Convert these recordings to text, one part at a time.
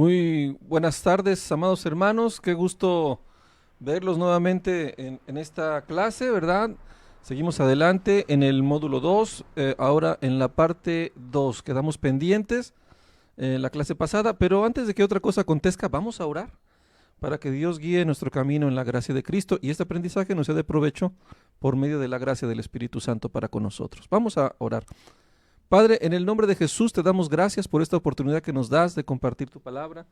Muy buenas tardes, amados hermanos. Qué gusto verlos nuevamente en esta clase, ¿verdad? Seguimos adelante en el módulo 2, ahora en la parte 2. Quedamos pendientes la clase pasada, pero antes de que otra cosa acontezca, vamos a orar para que Dios guíe nuestro camino en la gracia de Cristo y este aprendizaje nos sea de provecho por medio de la gracia del Espíritu Santo para con nosotros. Vamos a orar. Padre, en el nombre de Jesús te damos gracias por esta oportunidad que nos das de compartir tu palabra,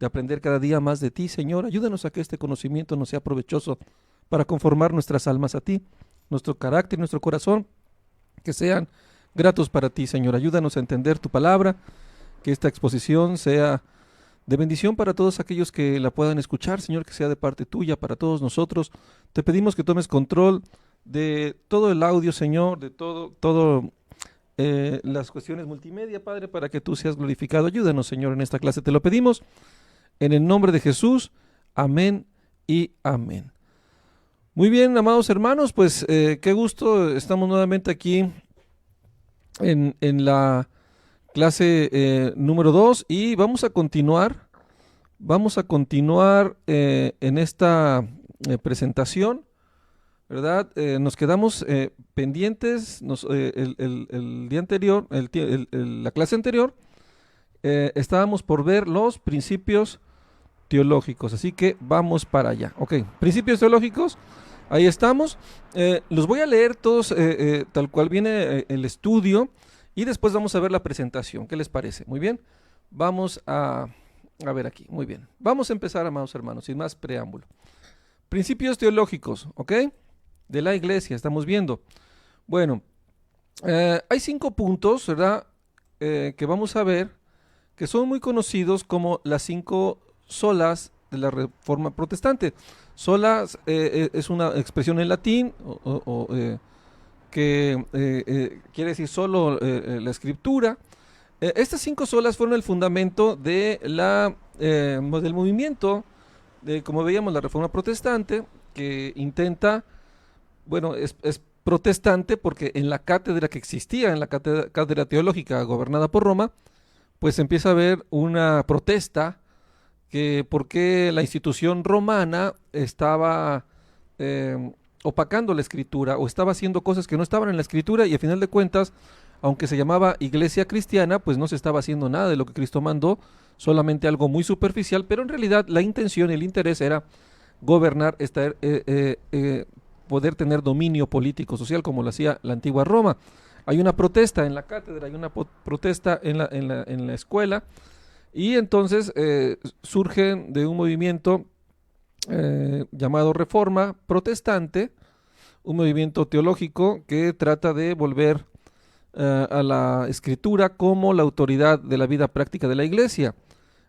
de aprender cada día más de ti, Señor. Ayúdanos a que este conocimiento nos sea provechoso para conformar nuestras almas a ti, nuestro carácter y nuestro corazón, que sean gratos para ti, Señor. Ayúdanos a entender tu palabra, que esta exposición sea de bendición para todos aquellos que la puedan escuchar, Señor, que sea de parte tuya para todos nosotros. Te pedimos que tomes control de todo el audio, Señor, de todo las cuestiones multimedia, Padre, para que tú seas glorificado. Ayúdanos, Señor, en esta clase. Te lo pedimos en el nombre de Jesús. Amén y amén. Muy bien, amados hermanos, pues qué gusto. Estamos nuevamente aquí en la clase número 2 y vamos a continuar. En esta presentación, ¿verdad? Nos quedamos pendientes el día anterior, la clase anterior, estábamos por ver los principios teológicos, así que vamos para allá. Ok, principios teológicos, ahí estamos. Los voy a leer todos tal cual viene el estudio y después vamos a ver la presentación. ¿Qué les parece? Muy bien, vamos a ver aquí, muy bien. Vamos a empezar, amados hermanos, sin más preámbulo. Principios teológicos, ¿ok? De la iglesia, estamos viendo. Bueno, hay 5 puntos, ¿verdad? Que vamos a ver, que son muy conocidos como las 5 solas de la Reforma Protestante. Solas es una expresión en latín que quiere decir solo la escritura. Estas 5 solas fueron el fundamento de del movimiento, como veíamos, la Reforma Protestante, que intenta. Bueno, es protestante porque en la cátedra que existía, en la cátedra teológica gobernada por Roma, pues empieza a haber una protesta que por qué la institución romana estaba opacando la escritura o estaba haciendo cosas que no estaban en la escritura y a final de cuentas, aunque se llamaba iglesia cristiana, pues no se estaba haciendo nada de lo que Cristo mandó, solamente algo muy superficial, pero en realidad la intención y el interés era gobernar poder tener dominio político social como lo hacía la antigua Roma. Hay una protesta en la cátedra, hay una protesta en la escuela y entonces surgen de un movimiento llamado Reforma Protestante, un movimiento teológico que trata de volver a la escritura como la autoridad de la vida práctica de la iglesia.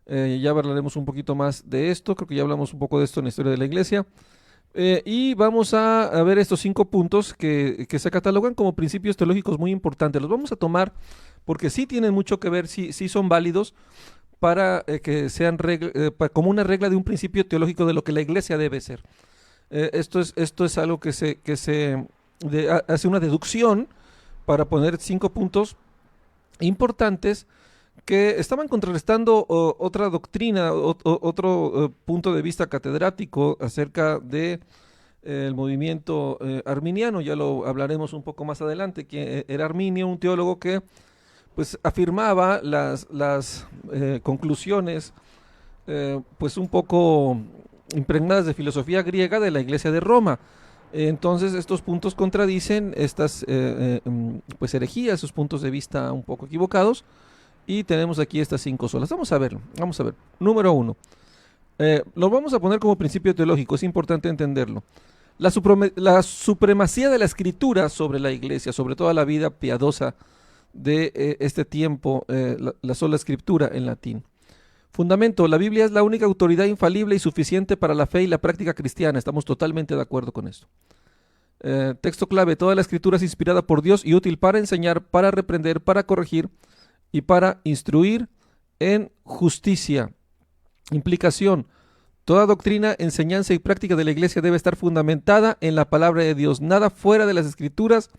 Ya hablaremos un poquito más de esto, creo que ya hablamos un poco de esto en la historia de la iglesia. Y vamos a ver estos 5 puntos que se catalogan como principios teológicos muy importantes. Los vamos a tomar porque sí tienen mucho que ver, sí son válidos para que sean como una regla de un principio teológico de lo que la iglesia debe ser. Esto es algo que hace una deducción para poner 5 puntos importantes que estaban contrarrestando otra doctrina, otro punto de vista catedrático acerca de el movimiento arminiano. Ya lo hablaremos un poco más adelante, que era Arminio, un teólogo que pues afirmaba las conclusiones pues un poco impregnadas de filosofía griega de la Iglesia de Roma. Entonces estos puntos contradicen estas pues herejías, esos puntos de vista un poco equivocados. Y tenemos aquí estas 5 solas. Vamos a verlo. Vamos a ver. Número 1. Lo vamos a poner como principio teológico. Es importante entenderlo. La supremacía de la escritura sobre la iglesia, sobre toda la vida piadosa de este tiempo, la sola escritura en latín. Fundamento. La Biblia es la única autoridad infalible y suficiente para la fe y la práctica cristiana. Estamos totalmente de acuerdo con esto. Texto clave. Toda la escritura es inspirada por Dios y útil para enseñar, para reprender, para corregir y para instruir en justicia. Implicación. Toda doctrina, enseñanza y práctica de la iglesia debe estar fundamentada en la palabra de Dios. Nada fuera de las escrituras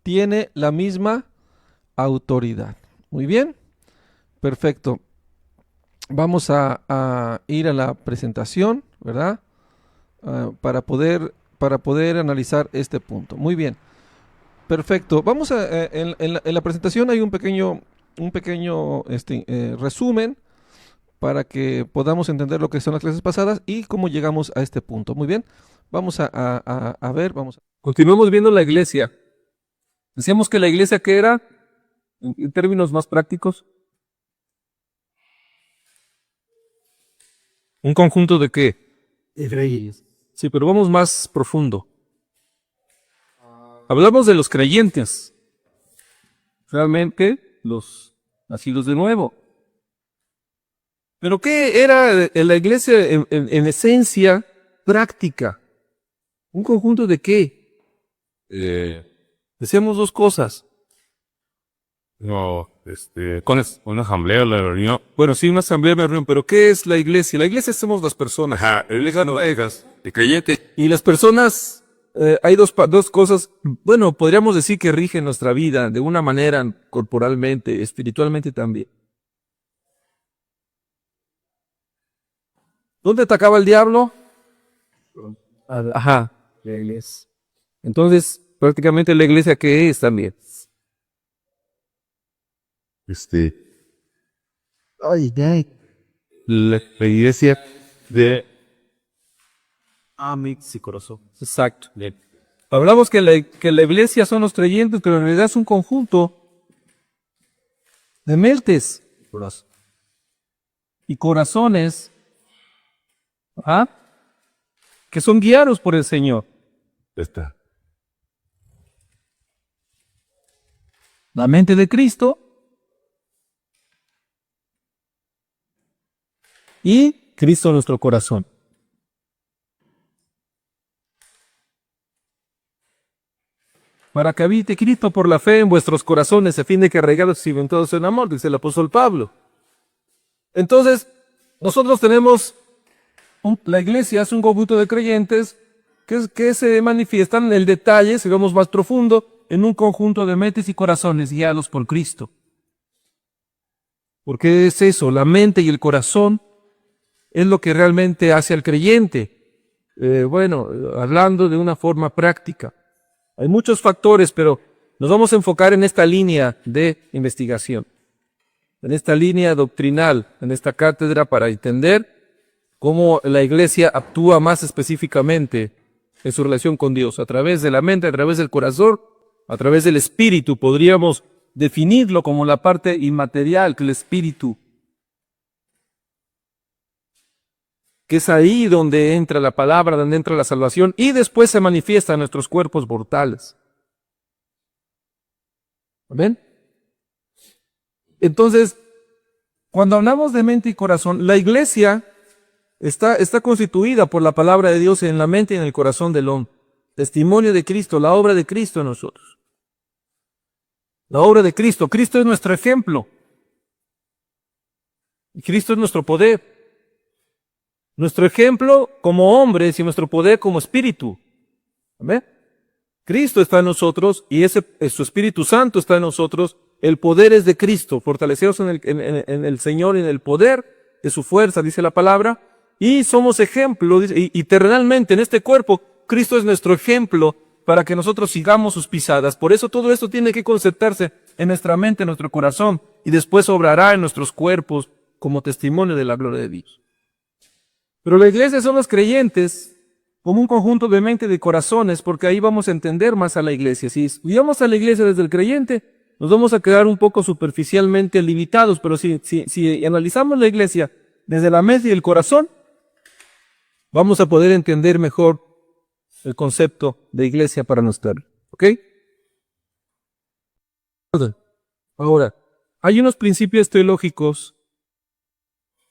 tiene la misma autoridad. Muy bien. Perfecto. vamos a ir a la presentación, ¿verdad? Para poder analizar este punto. Muy bien, perfecto. Vamos a, en la presentación hay un pequeño resumen para que podamos entender lo que son las clases pasadas y cómo llegamos a este punto. Muy bien, vamos a ver, vamos. Continuemos viendo la iglesia. Decíamos que la iglesia, ¿qué era? En términos más prácticos. ¿Un conjunto de qué? Sí, pero vamos más profundo. Hablamos de los creyentes. Realmente, los nacidos de nuevo. Pero ¿qué era la iglesia en esencia práctica? ¿Un conjunto de qué? Decíamos dos cosas. No, con una asamblea, la reunión. Bueno, sí, una asamblea, una reunión, pero ¿qué es la iglesia? La iglesia somos las personas. Ajá, de creyente. Y las personas, hay dos cosas, bueno, podríamos decir que rigen nuestra vida de una manera corporalmente, espiritualmente también. ¿Dónde atacaba el diablo? Ajá, la iglesia. Entonces, prácticamente la iglesia, ¿qué es también? La iglesia de Amix y corazón. Exacto. Hablamos que la iglesia son los creyentes, pero en realidad es un conjunto de mentes y corazones, ¿ah?, que son guiados por el Señor. esta. La mente de Cristo y Cristo en nuestro corazón. Para que habite Cristo por la fe en vuestros corazones, a fin de que arraigados y cimentados en amor, dice el apóstol Pablo. Entonces, nosotros tenemos, la iglesia es un conjunto de creyentes que se manifiestan en el detalle, si vamos más profundo, en un conjunto de mentes y corazones guiados por Cristo. Porque es eso, la mente y el corazón es lo que realmente hace al creyente. Hablando de una forma práctica. Hay muchos factores, pero nos vamos a enfocar en esta línea de investigación, en esta línea doctrinal, en esta cátedra para entender cómo la iglesia actúa más específicamente en su relación con Dios, a través de la mente, a través del corazón, a través del espíritu. Podríamos definirlo como la parte inmaterial, que el espíritu, que es ahí donde entra la palabra, donde entra la salvación, y después se manifiesta en nuestros cuerpos mortales. ¿Ven? Entonces, cuando hablamos de mente y corazón, la iglesia está constituida por la palabra de Dios en la mente y en el corazón del hombre. Testimonio de Cristo, la obra de Cristo en nosotros. La obra de Cristo. Cristo es nuestro ejemplo. Y Cristo es nuestro poder. Nuestro ejemplo como hombres y nuestro poder como espíritu. ¿Amén? Cristo está en nosotros y su Espíritu Santo está en nosotros. El poder es de Cristo. Fortaleceos en el Señor y en el poder de su fuerza, dice la palabra. Y somos ejemplo, y terrenalmente en este cuerpo, Cristo es nuestro ejemplo para que nosotros sigamos sus pisadas. Por eso todo esto tiene que concentrarse en nuestra mente, en nuestro corazón, y después obrará en nuestros cuerpos como testimonio de la gloria de Dios. Pero la iglesia son los creyentes como un conjunto de mente y de corazones, porque ahí vamos a entender más a la iglesia. Si estudiamos a la iglesia desde el creyente, nos vamos a quedar un poco superficialmente limitados, pero si analizamos la iglesia desde la mente y el corazón, vamos a poder entender mejor el concepto de iglesia para nuestra vida. ¿Ok? Ahora, hay unos principios teológicos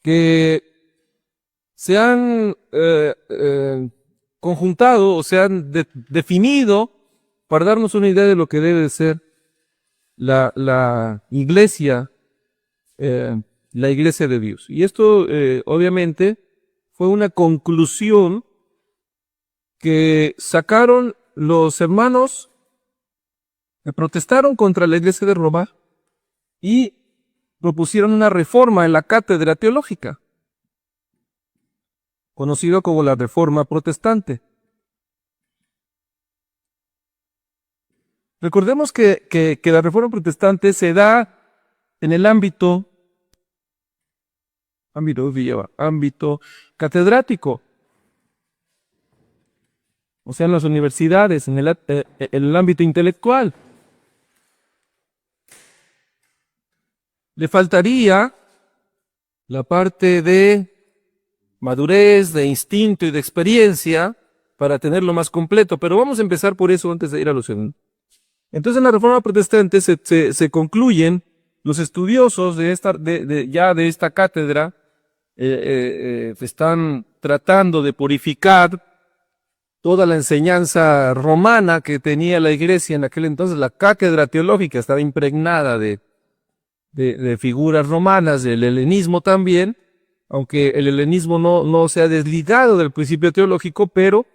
que se han conjuntado o se han definido para darnos una idea de lo que debe de ser la iglesia, la iglesia de Dios. Y esto obviamente fue una conclusión que sacaron los hermanos que protestaron contra la iglesia de Roma y propusieron una reforma en la cátedra teológica, conocido como la Reforma Protestante. Recordemos que la Reforma Protestante se da en el ámbito catedrático, o sea, en las universidades, en el ámbito intelectual. Le faltaría la parte de madurez, de instinto y de experiencia para tenerlo más completo, pero vamos a empezar por eso antes de ir a lo segundo. Entonces, en la Reforma Protestante se concluyen los estudiosos de esta cátedra, están tratando de purificar toda la enseñanza romana que tenía la iglesia en aquel entonces. La cátedra teológica estaba impregnada de figuras romanas, del helenismo también, aunque el helenismo no se ha desligado del principio teológico, pero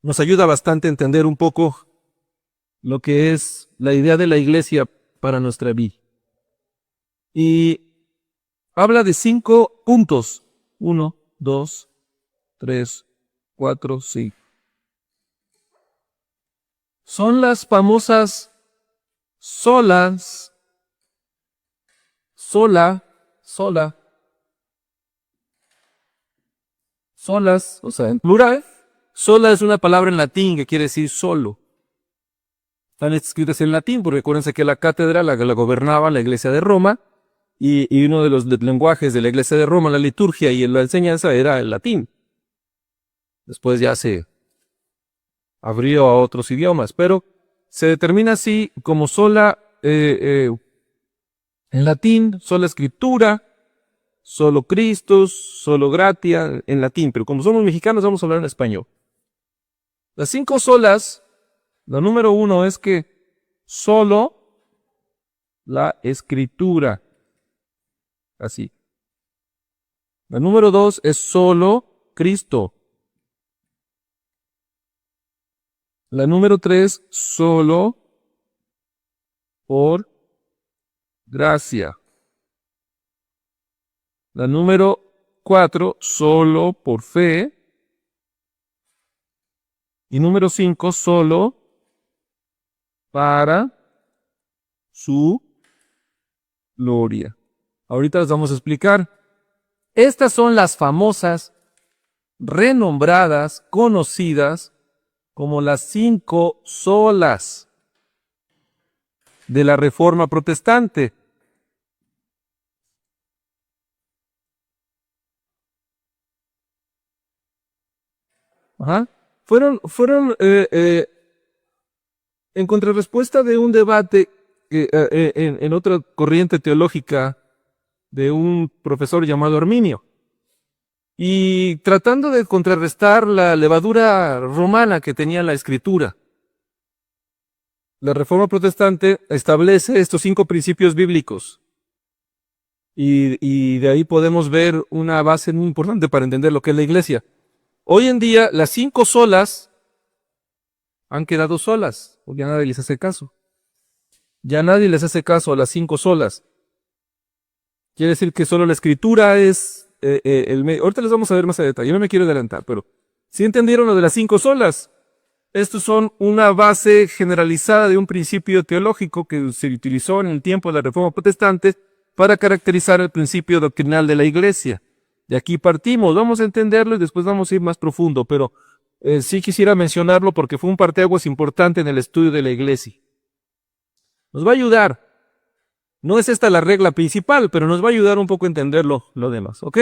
nos ayuda bastante a entender un poco lo que es la idea de la iglesia para nuestra vida. Y habla de 5 puntos. 1, 2, 3, 4, 5. Son las famosas solas, solas, o sea, en plural. Sola es una palabra en latín que quiere decir solo. Están escritas en latín, porque acuérdense que la cátedra la gobernaba la iglesia de Roma, y uno de los lenguajes de la iglesia de Roma, la liturgia y la enseñanza, era el latín. Después ya se abrió a otros idiomas, pero se determina así como sola, en latín, sola escritura, solo Christus, solo gratia, en latín, pero como somos mexicanos vamos a hablar en español. Las 5 solas, la número 1 es que solo la escritura, así. La número 2 es solo Cristo. La número 3, solo por gracia. La número 4, solo por fe. Y número 5, solo para su gloria. Ahorita las vamos a explicar. Estas son las famosas, renombradas, conocidas como las 5 solas de la Reforma Protestante. Ajá. Fueron en contrarrespuesta de un debate en otra corriente teológica de un profesor llamado Arminio, y tratando de contrarrestar la levadura romana que tenía la escritura. La Reforma Protestante establece estos 5 principios bíblicos, y de ahí podemos ver una base muy importante para entender lo que es la iglesia. Hoy en día, las 5 solas han quedado solas, porque ya nadie les hace caso. Ya nadie les hace caso a las 5 solas. Quiere decir que solo la escritura es el medio. Ahorita les vamos a ver más a detalle, no me quiero adelantar, pero ¿sí entendieron lo de las 5 solas? Estos son una base generalizada de un principio teológico que se utilizó en el tiempo de la Reforma Protestante para caracterizar el principio doctrinal de la iglesia. De aquí partimos, vamos a entenderlo y después vamos a ir más profundo, pero sí quisiera mencionarlo porque fue un parteaguas importante en el estudio de la iglesia. Nos va a ayudar. No es esta la regla principal, pero nos va a ayudar un poco a entender lo demás, ¿ok?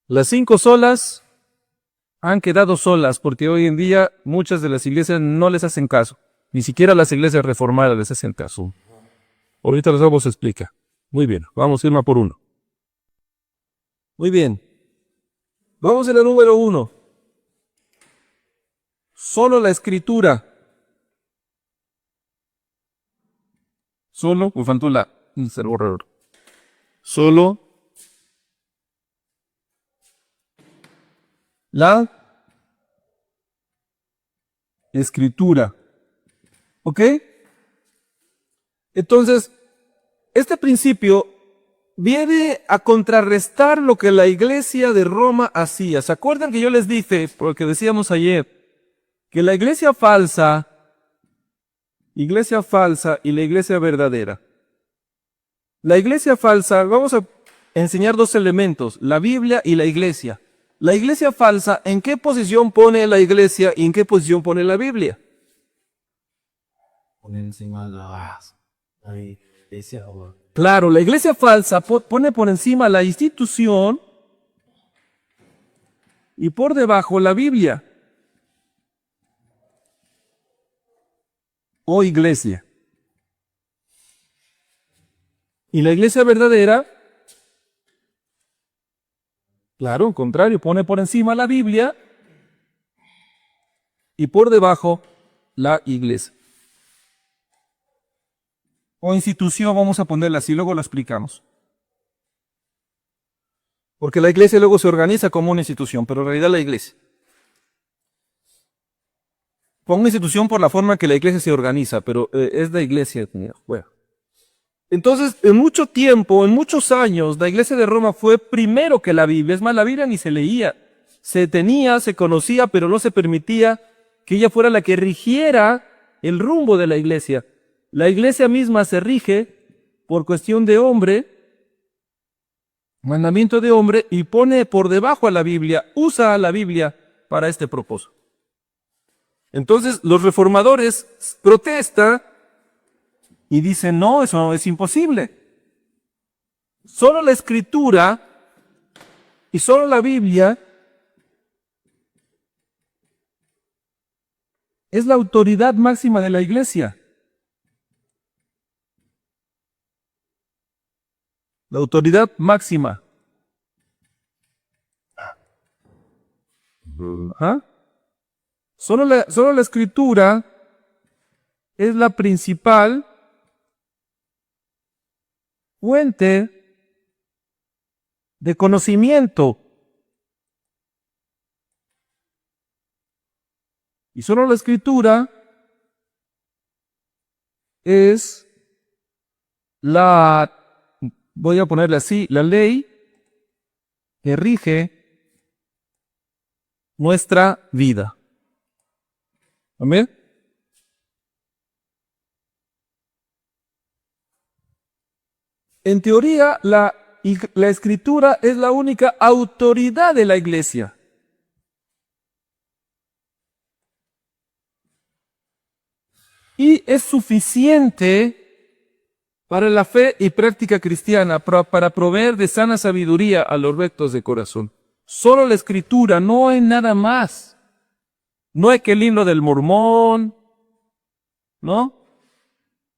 Las 5 solas han quedado solas porque hoy en día muchas de las iglesias no les hacen caso. Ni siquiera las iglesias reformadas les hacen caso. Ahorita les vamos a explicar. Muy bien, vamos a ir una por uno. Muy bien. Vamos a la número 1. Solo la escritura. Solo, solo la escritura. ¿Ok? Entonces, este principio viene a contrarrestar lo que la iglesia de Roma hacía. ¿Se acuerdan que yo les dije, porque decíamos ayer, que la iglesia falsa y la iglesia verdadera? La iglesia falsa, vamos a enseñar dos elementos, la Biblia y la iglesia. La iglesia falsa, ¿en qué posición pone la iglesia y en qué posición pone la Biblia? Claro, la iglesia falsa pone por encima la institución y por debajo la Biblia o iglesia. Y la iglesia verdadera, claro, al contrario, pone por encima la Biblia y por debajo la iglesia. O institución, vamos a ponerla así, luego la explicamos. Porque la iglesia luego se organiza como una institución, pero en realidad la iglesia. Pongo institución por la forma que la iglesia se organiza, pero es la iglesia. Bueno. Entonces, en mucho tiempo, en muchos años, la iglesia de Roma fue primero que la Biblia. Es más, la Biblia ni se leía. Se tenía, se conocía, pero no se permitía que ella fuera la que rigiera el rumbo de la iglesia. La iglesia misma se rige por cuestión de hombre, mandamiento de hombre, y pone por debajo a la Biblia, usa a la Biblia para este propósito. Entonces los reformadores protestan y dicen, no, eso no es imposible. Solo la Escritura y solo la Biblia es la autoridad máxima de la iglesia. La autoridad máxima. ¿Ah? Solo la Escritura es la principal fuente de conocimiento. Y solo la Escritura es la, voy a ponerle así, la ley que rige nuestra vida. Amén. En teoría, la Escritura es la única autoridad de la iglesia. Y es suficiente para la fe y práctica cristiana, para proveer de sana sabiduría a los rectos de corazón. Solo la Escritura, no hay nada más. No hay que el libro del Mormón, ¿no?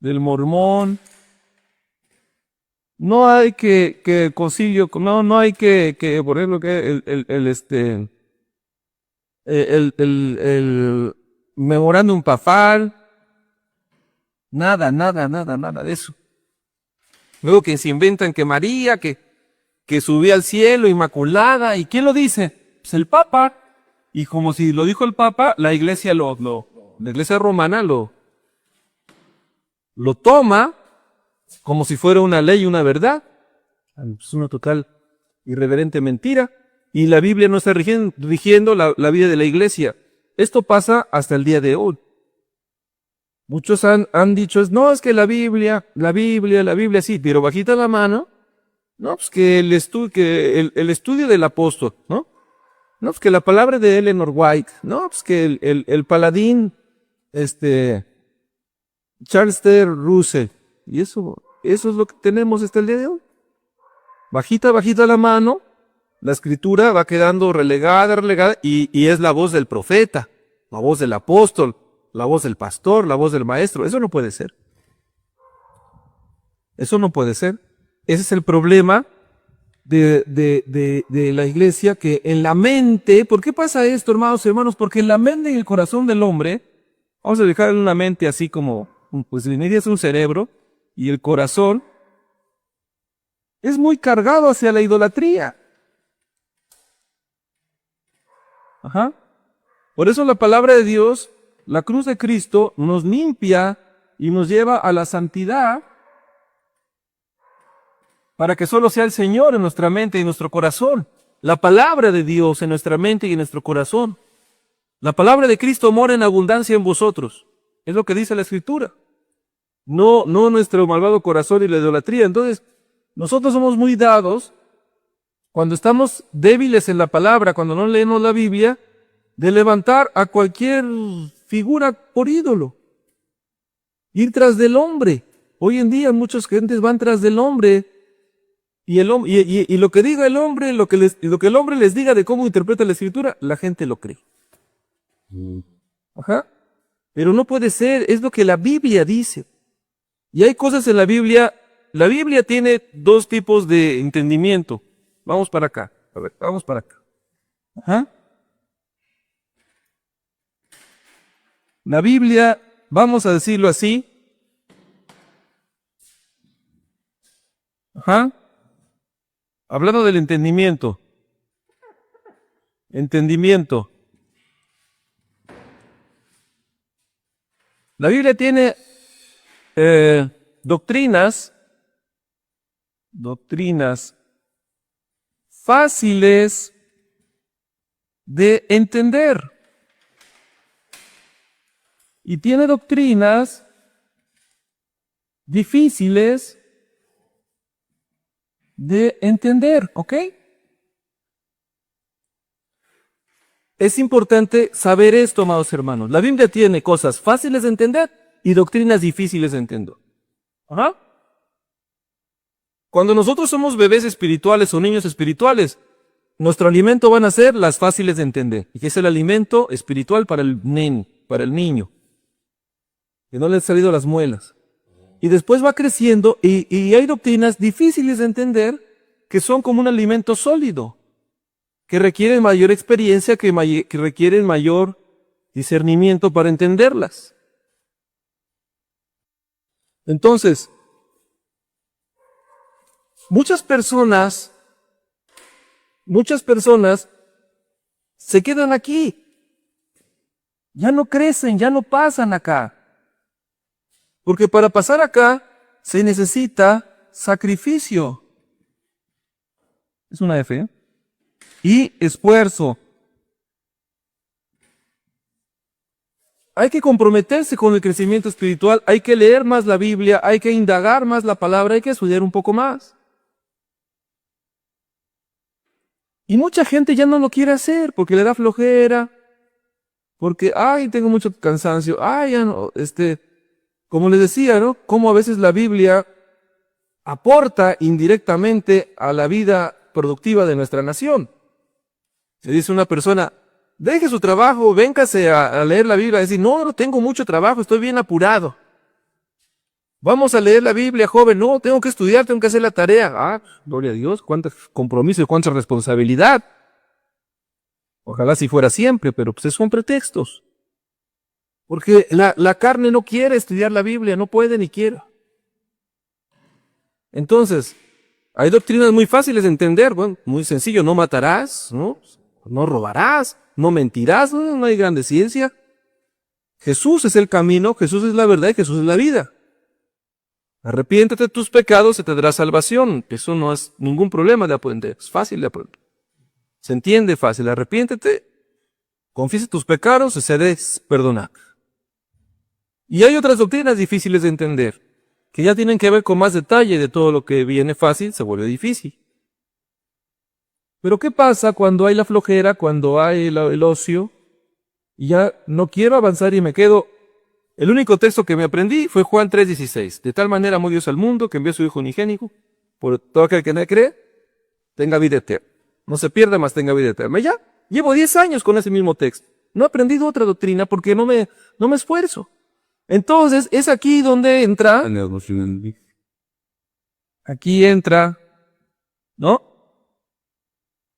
Del Mormón. No hay que el concilio, no hay que por ejemplo, que el memorándum papal. Nada de eso. Luego que se inventan que María, que subía al cielo inmaculada, ¿y quién lo dice? Pues el Papa. Y como si lo dijo el Papa, la iglesia la iglesia romana lo toma como si fuera una ley, una verdad. Es una total irreverente mentira. Y la Biblia no está rigiendo la vida de la iglesia. Esto pasa hasta el día de hoy. Muchos han dicho, no, es que la Biblia, sí, pero bajita la mano, no, pues que el estudio del apóstol, ¿no? No, pues que la palabra de Eleanor White, no, pues que el paladín, Charles T. Russell, y eso es lo que tenemos hasta el día de hoy. Bajita la mano, la Escritura va quedando relegada, y es la voz del profeta, la voz del apóstol, la voz del pastor, la voz del maestro. Eso no puede ser. Eso no puede ser. Ese es el problema de la iglesia, que en la mente, ¿por qué pasa esto, hermanos? Porque en la mente y el corazón del hombre, vamos a dejar una mente así como, pues la media es un cerebro, y el corazón es muy cargado hacia la idolatría. Ajá. Por eso la palabra de Dios, la cruz de Cristo, nos limpia y nos lleva a la santidad para que solo sea el Señor en nuestra mente y en nuestro corazón. La palabra de Dios en nuestra mente y en nuestro corazón. La palabra de Cristo mora en abundancia en vosotros. Es lo que dice la Escritura. No nuestro malvado corazón y la idolatría. Entonces, nosotros somos muy dados, cuando estamos débiles en la palabra, cuando no leemos la Biblia, de levantar a cualquier figura por ídolo. Ir tras del hombre. Hoy en día muchas gentes van tras del hombre. Y lo que diga el hombre, lo que el hombre les diga de cómo interpreta la Escritura, la gente lo cree. Ajá. Pero no puede ser, es lo que la Biblia dice. Y hay cosas en la Biblia tiene dos tipos de entendimiento. Vamos para acá, a ver, vamos para acá. Ajá. La Biblia, vamos a decirlo así. Ajá. Hablando del entendimiento. Entendimiento. La Biblia tiene doctrinas fáciles de entender. Y tiene doctrinas difíciles de entender, ¿ok? Es importante saber esto, amados hermanos. La Biblia tiene cosas fáciles de entender y doctrinas difíciles de entender. Ajá. Cuando nosotros somos bebés espirituales o niños espirituales, nuestro alimento van a ser las fáciles de entender. Y que es el alimento espiritual para el niño. Que no le han salido las muelas. Y después va creciendo y hay doctrinas difíciles de entender que son como un alimento sólido, que requieren mayor experiencia, que requieren mayor discernimiento para entenderlas. Entonces, muchas personas se quedan aquí, ya no crecen, ya no pasan acá. Porque para pasar acá se necesita sacrificio. Es una F, ¿eh? Y esfuerzo. Hay que comprometerse con el crecimiento espiritual, hay que leer más la Biblia, hay que indagar más la palabra, hay que estudiar un poco más. Y mucha gente ya no lo quiere hacer porque le da flojera, porque, tengo mucho cansancio, ya no, como les decía, ¿no? Cómo a veces la Biblia aporta indirectamente a la vida productiva de nuestra nación. Se dice una persona, deje su trabajo, véngase a leer la Biblia, y decir, no tengo mucho trabajo, estoy bien apurado. Vamos a leer la Biblia, joven, no, tengo que estudiar, tengo que hacer la tarea. Gloria a Dios, cuánto compromiso y cuánta responsabilidad. Ojalá si fuera siempre, pero pues son pretextos. Porque la carne no quiere estudiar la Biblia, no puede ni quiere. Entonces, hay doctrinas muy fáciles de entender, bueno, muy sencillo, no matarás, no robarás, no mentirás, no hay grande ciencia. Jesús es el camino, Jesús es la verdad y Jesús es la vida. Arrepiéntete de tus pecados, se te dará salvación. Eso no es ningún problema de aprender, es fácil de aprender. Se entiende fácil, arrepiéntete, confiesa tus pecados y serás perdonado. Y hay otras doctrinas difíciles de entender, que ya tienen que ver con más detalle de todo lo que viene fácil, se vuelve difícil. Pero ¿qué pasa cuando hay la flojera, cuando hay el ocio, y ya no quiero avanzar y me quedo? El único texto que me aprendí fue Juan 3:16. De tal manera amó Dios al mundo que envió a su Hijo unigénito, por todo aquel que en él cree, tenga vida eterna. No se pierda, más tenga vida eterna. Ya, llevo 10 años con ese mismo texto. No he aprendido otra doctrina porque no me esfuerzo. Entonces, es aquí donde entra, ¿no?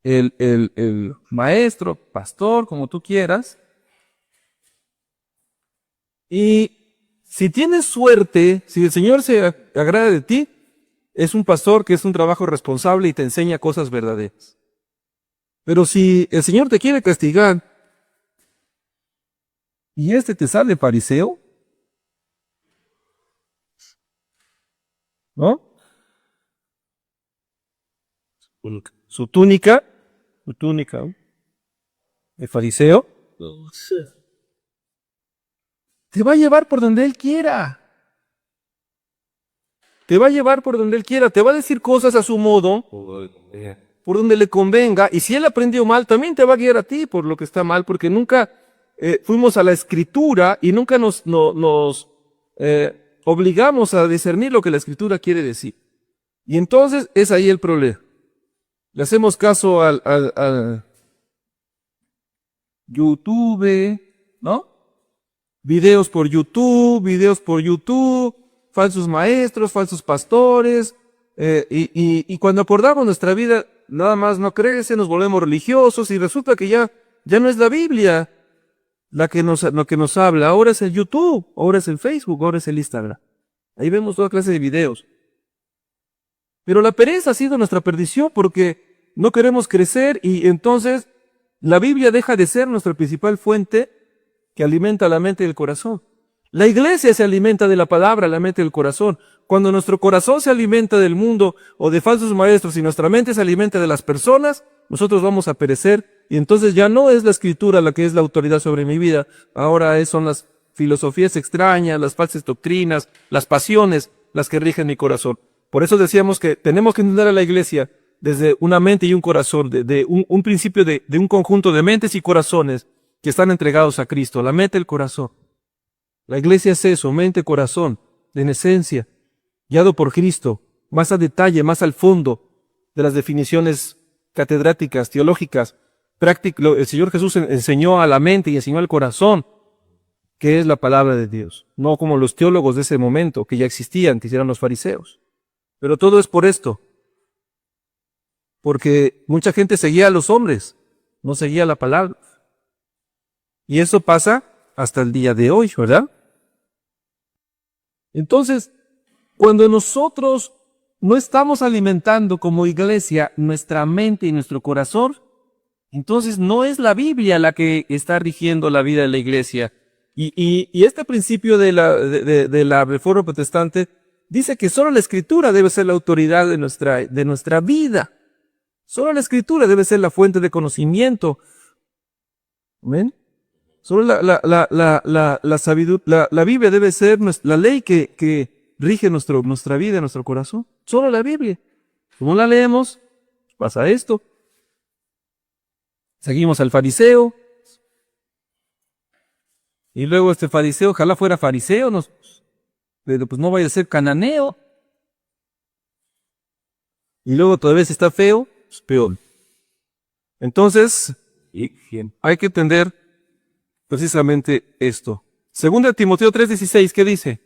El maestro, pastor, como tú quieras. Y si tienes suerte, si el Señor se agrada de ti, es un pastor que es un trabajo responsable y te enseña cosas verdaderas. Pero si el Señor te quiere castigar y te sale fariseo, ¿no? Su túnica, ¿no? El fariseo, te va a llevar por donde él quiera. Te va a llevar por donde él quiera, te va a decir cosas a su modo, por donde le convenga, y si él aprendió mal, también te va a guiar a ti por lo que está mal, porque nunca fuimos a la escritura y nunca nos obligamos a discernir lo que la escritura quiere decir. Y entonces es ahí el problema. Le hacemos caso al YouTube, ¿no? Videos por YouTube, falsos maestros, falsos pastores, y cuando acordamos nuestra vida, nada más no crece, nos volvemos religiosos y resulta que ya no es la Biblia lo que nos habla, ahora es el YouTube, ahora es el Facebook, ahora es el Instagram. Ahí vemos toda clase de videos. Pero la pereza ha sido nuestra perdición porque no queremos crecer y entonces la Biblia deja de ser nuestra principal fuente que alimenta la mente y el corazón. La iglesia se alimenta de la palabra, la mente y el corazón. Cuando nuestro corazón se alimenta del mundo o de falsos maestros y nuestra mente se alimenta de las personas, nosotros vamos a perecer y entonces ya no es la escritura la que es la autoridad sobre mi vida. Ahora son las filosofías extrañas, las falsas doctrinas, las pasiones las que rigen mi corazón. Por eso decíamos que tenemos que entender a la iglesia desde una mente y un corazón, de un principio de un conjunto de mentes y corazones que están entregados a Cristo, la mente y el corazón. La iglesia es eso, mente, corazón, en esencia, guiado por Cristo, más a detalle, más al fondo de las definiciones catedráticas, teológicas, prácticas. El Señor Jesús enseñó a la mente y enseñó al corazón qué es la palabra de Dios, no como los teólogos de ese momento que ya existían, que eran los fariseos. Pero todo es por esto, porque mucha gente seguía a los hombres, no seguía la palabra. Y eso pasa hasta el día de hoy, ¿verdad? Entonces, cuando nosotros no estamos alimentando como iglesia nuestra mente y nuestro corazón, entonces no es la Biblia la que está rigiendo la vida de la iglesia. Y este principio de la Reforma Protestante dice que solo la Escritura debe ser la autoridad de nuestra vida. Solo la Escritura debe ser la fuente de conocimiento. ¿Amén? Solo la Biblia debe ser la ley que rige nuestra vida, nuestro corazón. Solo la Biblia. Como la leemos, pasa esto. Seguimos al fariseo. Y luego este fariseo, ojalá fuera fariseo, pero pues no vaya a ser cananeo. Y luego todavía si está feo, es peor. Entonces, hay que entender precisamente esto. Segunda de Timoteo 3:16, ¿qué dice?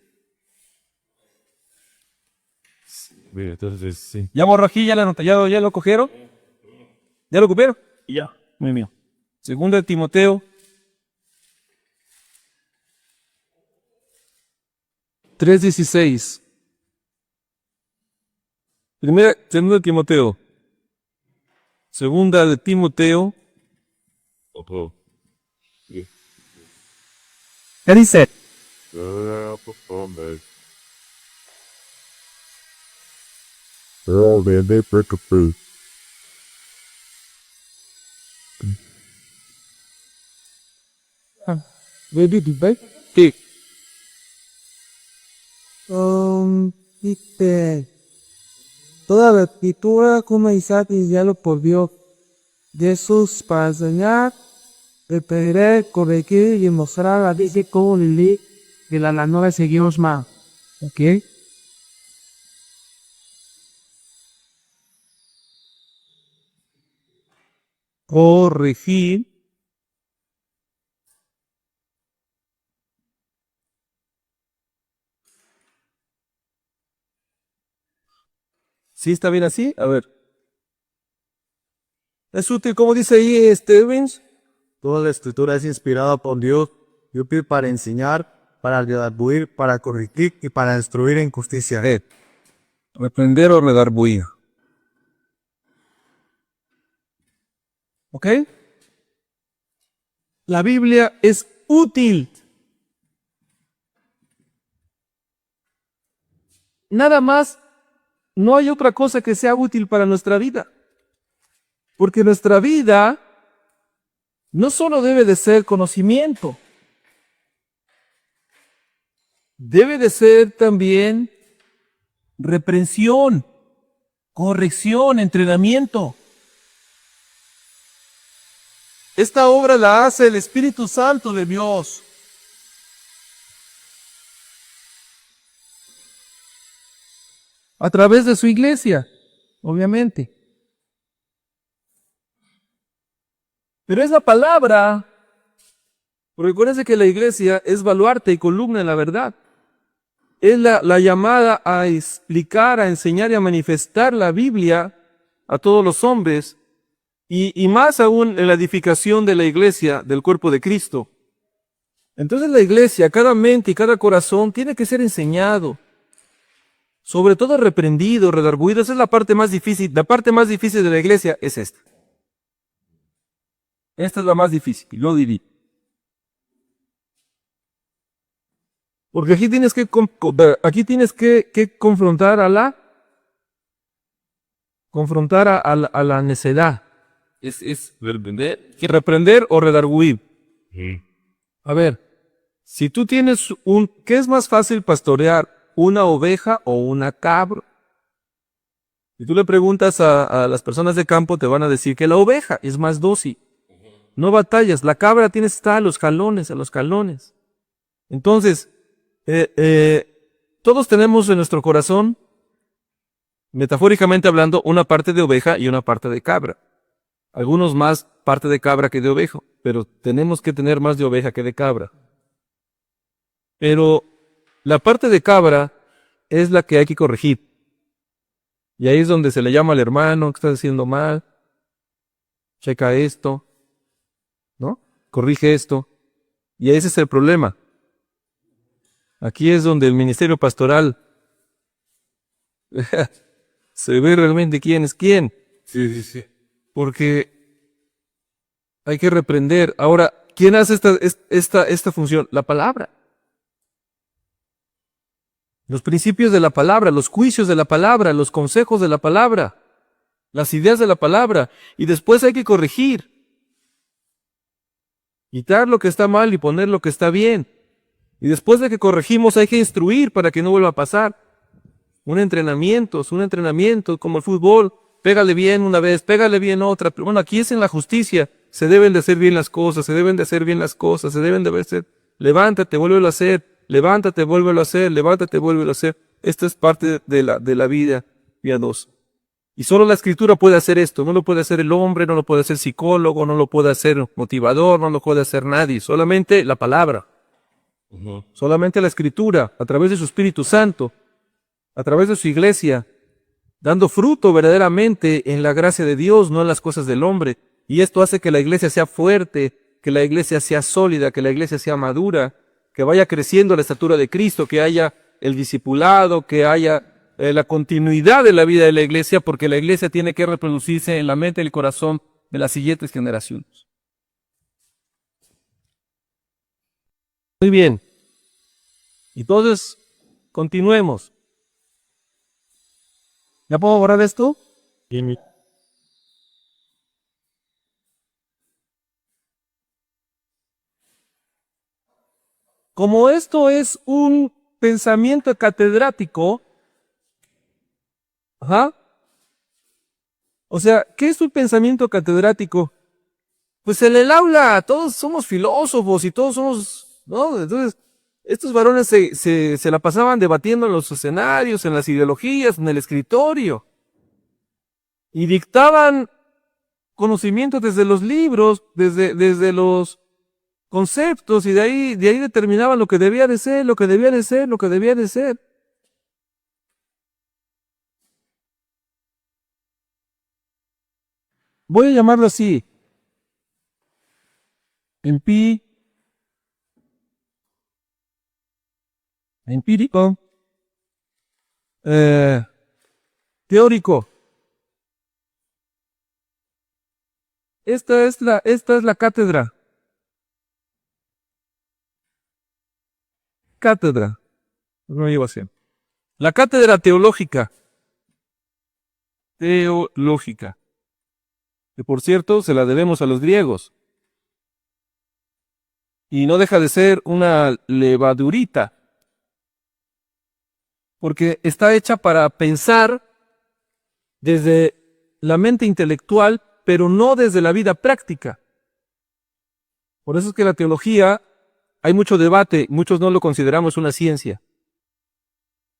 Mira, entonces sí. ¿Ya borró aquí? ¿Ya lo cogieron? ¿Ya lo cupieron? Y ya, muy mío. Segunda de Timoteo 3:16. Segunda de Timoteo. Segunda de Timoteo. Ojo. ¿Qué dice? Oh man, they break a fruit. Sí. Dice, toda la escritura como Isaac y diálogo por Dios, Jesús para enseñar, reprender, corregir y mostrar a dice cómo vivir de la nueva seguimos más. ¿Ok? Corregir. ¿Sí está bien así? A ver. Es útil, como dice ahí Stevens. Toda la escritura es inspirada por Dios y útil para enseñar, para redarguir, para corregir y para instruir en justicia. Reprender o redarguir. ¿Ok? La Biblia es útil. Nada más no hay otra cosa que sea útil para nuestra vida. Porque nuestra vida no solo debe de ser conocimiento, debe de ser también reprensión, corrección, entrenamiento. Esta obra la hace el Espíritu Santo de Dios. A través de su iglesia, obviamente. Pero es la palabra. Recuérdense que la iglesia es baluarte y columna en la verdad. Es la llamada a explicar, a enseñar y a manifestar la Biblia a todos los hombres. Y más aún en la edificación de la iglesia, del cuerpo de Cristo. Entonces la iglesia, cada mente y cada corazón tiene que ser enseñado. Sobre todo reprendido, redarguido. Esa es la parte más difícil. La parte más difícil de la iglesia es esta. Esta es la más difícil, yo diría. Porque aquí tienes que confrontar a la necedad. Es reprender o redarguir. A ver, si tú tienes ¿qué es más fácil pastorear? ¿Una oveja o una cabra? Si tú le preguntas a las personas de campo, te van a decir que la oveja es más dócil. No batallas. La cabra tienes que estar a los jalones. Entonces, todos tenemos en nuestro corazón, metafóricamente hablando, una parte de oveja y una parte de cabra. Algunos más parte de cabra que de oveja, pero tenemos que tener más de oveja que de cabra. Pero la parte de cabra es la que hay que corregir. Y ahí es donde se le llama al hermano que está haciendo mal. Checa esto, ¿no? Corrige esto. Y ese es el problema. Aquí es donde el ministerio pastoral se ve realmente quién es quién. Sí. Porque hay que reprender. Ahora, ¿quién hace esta función? La palabra. Los principios de la palabra, los juicios de la palabra, los consejos de la palabra, las ideas de la palabra. Y después hay que corregir. Quitar lo que está mal y poner lo que está bien. Y después de que corregimos hay que instruir para que no vuelva a pasar. Un entrenamiento como el fútbol. Pégale bien una vez, pégale bien otra. Pero bueno, aquí es en la justicia. Se deben de hacer bien las cosas, se deben de hacer. Levántate, vuélvelo a hacer. Levántate, vuélvelo a hacer. Esta es parte de la vida piadosa. Y solo la Escritura puede hacer esto. No lo puede hacer el hombre, no lo puede hacer psicólogo, no lo puede hacer motivador, no lo puede hacer nadie. Solamente la palabra. Solamente la Escritura, a través de su Espíritu Santo, a través de su iglesia, dando fruto verdaderamente en la gracia de Dios, no en las cosas del hombre. Y esto hace que la iglesia sea fuerte, que la iglesia sea sólida, que la iglesia sea madura, que vaya creciendo la estatura de Cristo, que haya el discipulado, que haya la continuidad de la vida de la iglesia, porque la iglesia tiene que reproducirse en la mente y el corazón de las siguientes generaciones. Muy bien. Entonces, continuemos. ¿Ya puedo borrar esto? Como esto es un pensamiento catedrático, o sea, ¿qué es un pensamiento catedrático? Pues en el aula todos somos filósofos y todos somos, ¿no? Entonces, estos varones se la pasaban debatiendo en los escenarios, en las ideologías, en el escritorio. Y dictaban conocimientos desde los libros, desde los conceptos, y de ahí determinaban lo que debía de ser, lo que debía de ser, lo que debía de ser. Voy a llamarlo así. Empírico. Teórico. Esta es la cátedra. Cátedra. No llevo así. La cátedra teológica. teológica, que por cierto se la debemos a los griegos. Y no deja de ser una levadurita, porque está hecha para pensar desde la mente intelectual, pero no desde la vida práctica. Por eso es que la teología, hay mucho debate, muchos no lo consideramos una ciencia.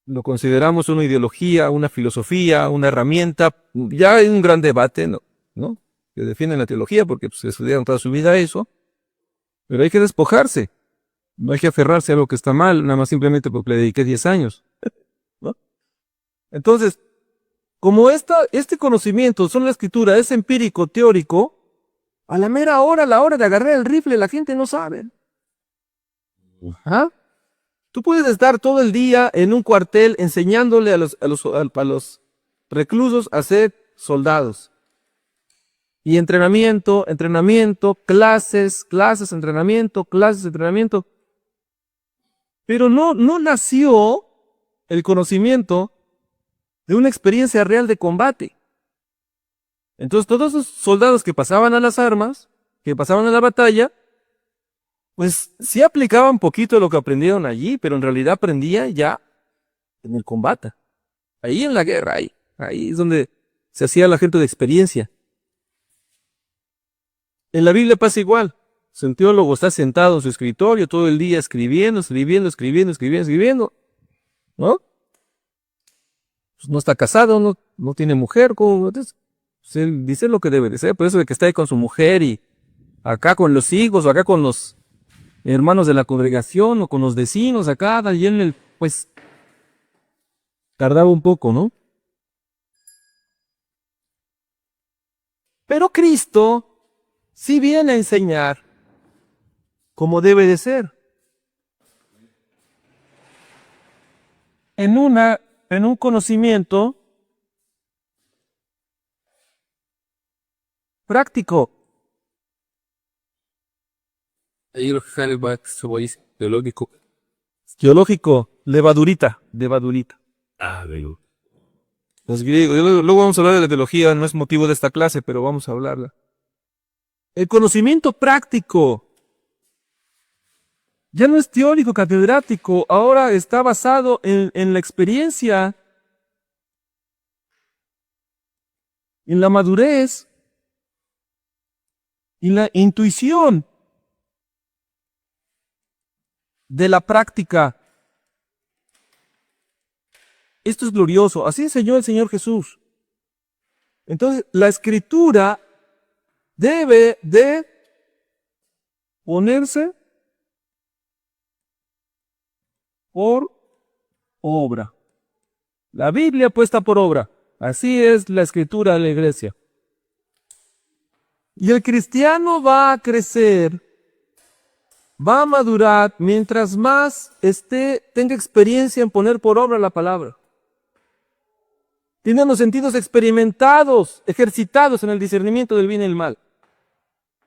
Lo consideramos una ideología, una filosofía, una herramienta. Ya hay un gran debate, ¿no? Que defienden la teología porque pues, estudiaron toda su vida eso. Pero hay que despojarse. No hay que aferrarse a lo que está mal, nada más simplemente porque le dediqué 10 años. ¿No? Entonces, como este conocimiento son la escritura, es empírico, teórico, a la mera hora, a la hora de agarrar el rifle, la gente no sabe. ¿Ah? Tú puedes estar todo el día en un cuartel enseñándole a los reclusos a ser soldados. Y entrenamiento, clases, entrenamiento. Pero no nació el conocimiento de una experiencia real de combate. Entonces todos esos soldados que pasaban a las armas, que pasaban a la batalla, pues sí aplicaban poquito lo que aprendieron allí, pero en realidad aprendían ya en el combate. Ahí en la guerra, ahí es donde se hacía la gente de experiencia. En la Biblia pasa igual. El teólogo está sentado en su escritorio todo el día escribiendo, ¿no? Pues no está casado, no tiene mujer, entonces, pues él dice lo que debe de ser, por eso de que está ahí con su mujer y acá con los hijos, o acá con los hermanos de la congregación, o con los vecinos, acá, y él, pues, tardaba un poco, ¿no? Pero Cristo sí viene a enseñar cómo debe de ser. En un conocimiento práctico. Teológico, levadurita. Ah, digo. Los griegos. Luego vamos a hablar de la teología, no es motivo de esta clase, pero vamos a hablarla. El conocimiento práctico ya no es teórico, catedrático, ahora está basado en la experiencia, en la madurez y la intuición de la práctica. Esto es glorioso, así enseñó el Señor Jesús. Entonces, la escritura debe de ponerse por obra. La Biblia puesta por obra. Así es la escritura de la iglesia. Y el cristiano va a crecer, va a madurar mientras más tenga experiencia en poner por obra la palabra. Tiene los sentidos experimentados, ejercitados en el discernimiento del bien y el mal.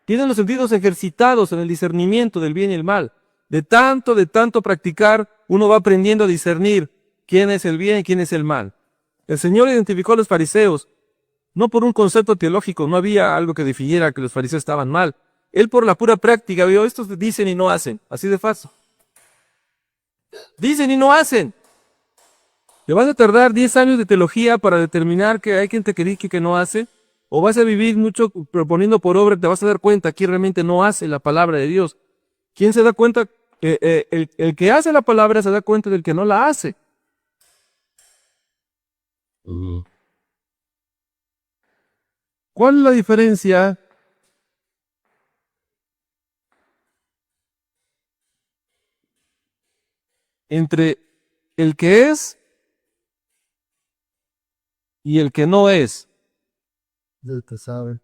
Tienen los sentidos ejercitados en el discernimiento del bien y el mal. De tanto practicar, uno va aprendiendo a discernir quién es el bien y quién es el mal. El Señor identificó a los fariseos, no por un concepto teológico, no había algo que definiera que los fariseos estaban mal. Él por la pura práctica vio, estos dicen y no hacen, así de fácil. Dicen y no hacen. ¿Te vas a tardar 10 años de teología para determinar que hay gente que dice que no hace? ¿O vas a vivir mucho proponiendo por obra? Te vas a dar cuenta que realmente no hace la palabra de Dios. ¿Quién se da cuenta? El que hace la palabra se da cuenta del que no la hace. ¿Cuál es la diferencia entre el que es y el que no es? El que sabe.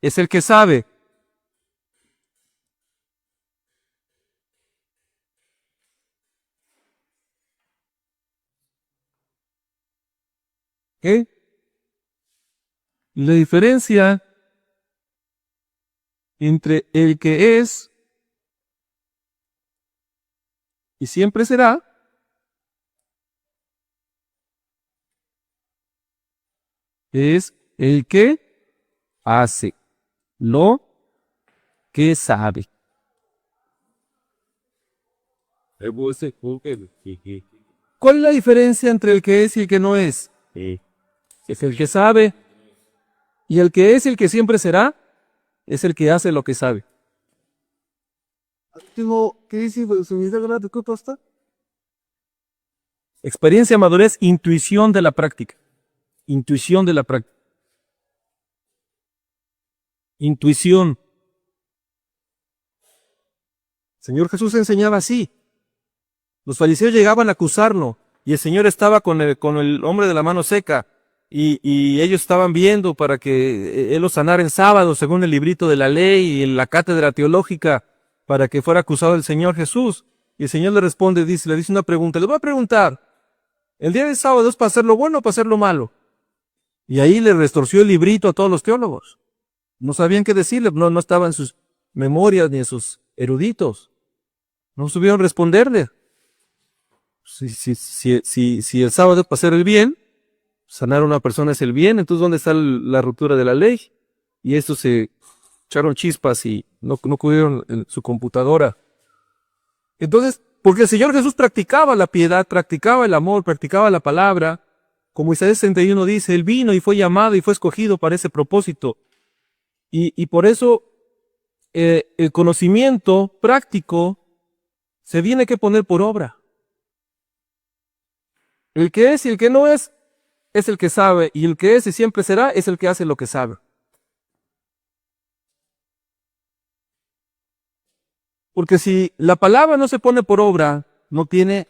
Es el que sabe. ¿Qué? La diferencia entre el que es y siempre será es el que hace lo que sabe. ¿Cuál es la diferencia entre el que es y el que no es? Es el que sabe. Y el que es y el que siempre será, es el que hace lo que sabe. ¿Qué dice su vida grande? ¿Qué pasa? Experiencia, madurez, intuición de la práctica. Intuición de la práctica. Intuición. El Señor Jesús enseñaba así. Los fariseos llegaban a acusarlo y el Señor estaba con el hombre de la mano seca y ellos estaban viendo para que Él los sanara en sábado según el librito de la ley y en la cátedra teológica para que fuera acusado el Señor Jesús. Y el Señor le responde, le dice una pregunta. Le voy a preguntar, ¿el día de sábado es para hacer lo bueno o para hacer lo malo? Y ahí le restorció el librito a todos los teólogos. No sabían qué decirle, no estaba en sus memorias ni en sus eruditos. No supieron responderle. Si el sábado es para hacer el bien, sanar a una persona es el bien, entonces ¿dónde está la ruptura de la ley? Y estos se echaron chispas y no cubrieron en su computadora. Entonces, porque el Señor Jesús practicaba la piedad, practicaba el amor, practicaba la palabra, como Isaías 61 dice, Él vino y fue llamado y fue escogido para ese propósito. Y por eso el conocimiento práctico se tiene que poner por obra. El que es y el que no es el que sabe, y el que es y siempre será es el que hace lo que sabe. Porque si la palabra no se pone por obra, no tiene,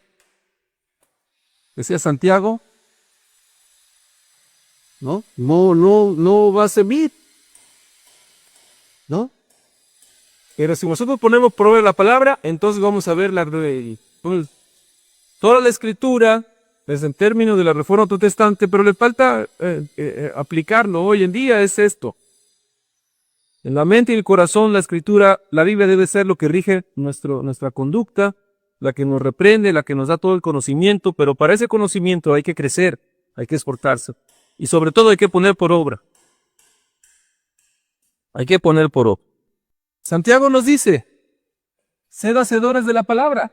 decía Santiago, no va a servir, ¿no? Pero si nosotros ponemos por obra la palabra, entonces vamos a ver toda la escritura, desde en términos de la Reforma Protestante, pero le falta aplicarlo. Hoy en día es esto. En la mente y el corazón, la escritura, la Biblia debe ser lo que rige nuestra conducta, la que nos reprende, la que nos da todo el conocimiento, pero para ese conocimiento hay que crecer, hay que esforzarse. Y sobre todo hay que poner por obra. Hay que poner por obra. Santiago nos dice, sed hacedores de la palabra.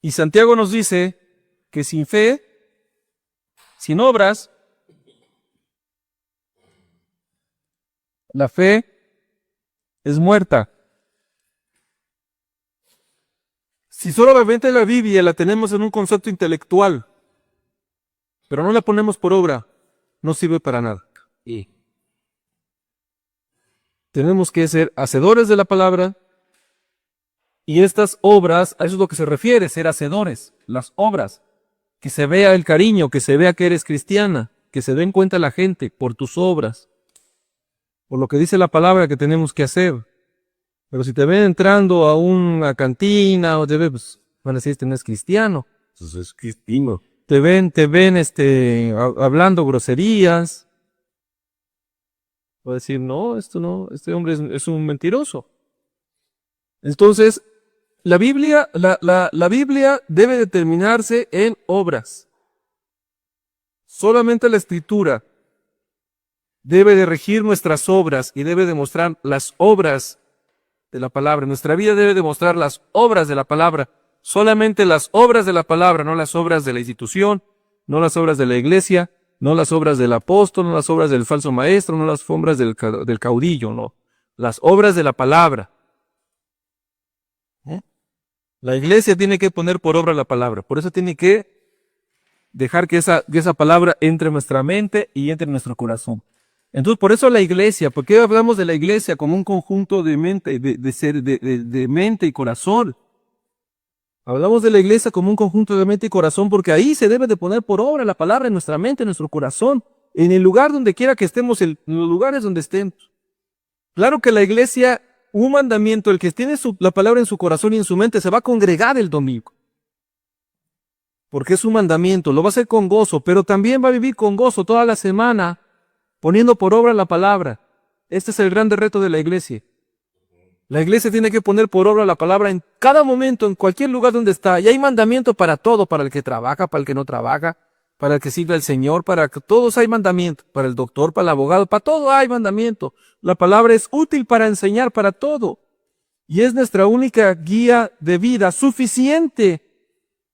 Y Santiago nos dice que sin fe, sin obras, la fe es muerta. Si solamente la Biblia la tenemos en un concepto intelectual, pero no la ponemos por obra, no sirve para nada. Tenemos que ser hacedores de la palabra. Y estas obras, a eso es lo que se refiere, ser hacedores, las obras. Que se vea el cariño, que se vea que eres cristiana, que se den cuenta la gente por tus obras, por lo que dice la palabra que tenemos que hacer. Pero si te ven entrando a una cantina, o pues, van a decir, este no es cristiano. Eso es cristiano. Te ven hablando groserías. Va a decir, no, este hombre es un mentiroso. Entonces, la Biblia debe determinarse en obras. Solamente la Escritura debe de regir nuestras obras y debe demostrar las obras de la palabra. Nuestra vida debe demostrar las obras de la palabra. Solamente las obras de la palabra, no las obras de la institución, no las obras de la iglesia, no las obras del apóstol, no las obras del falso maestro, no las obras del caudillo, no. Las obras de la palabra. La iglesia tiene que poner por obra la palabra. Por eso tiene que dejar que esa palabra entre en nuestra mente y entre en nuestro corazón. Entonces, por eso la iglesia, ¿por qué hablamos de la iglesia como un conjunto de mente, de mente y corazón? Hablamos de la iglesia como un conjunto de mente y corazón porque ahí se debe de poner por obra la palabra en nuestra mente, en nuestro corazón, en el lugar donde quiera que estemos, en los lugares donde estemos. Claro que la iglesia, un mandamiento, el que tiene la palabra en su corazón y en su mente se va a congregar el domingo. Porque es un mandamiento, lo va a hacer con gozo, pero también va a vivir con gozo toda la semana, poniendo por obra la palabra. Este es el grande reto de la iglesia. La iglesia tiene que poner por obra la palabra en cada momento, en cualquier lugar donde está. Y hay mandamiento para todo, para el que trabaja, para el que no trabaja, para que sirva el Señor, para que todos hay mandamiento, para el doctor, para el abogado, para todo hay mandamiento. La palabra es útil para enseñar, para todo. Y es nuestra única guía de vida, suficiente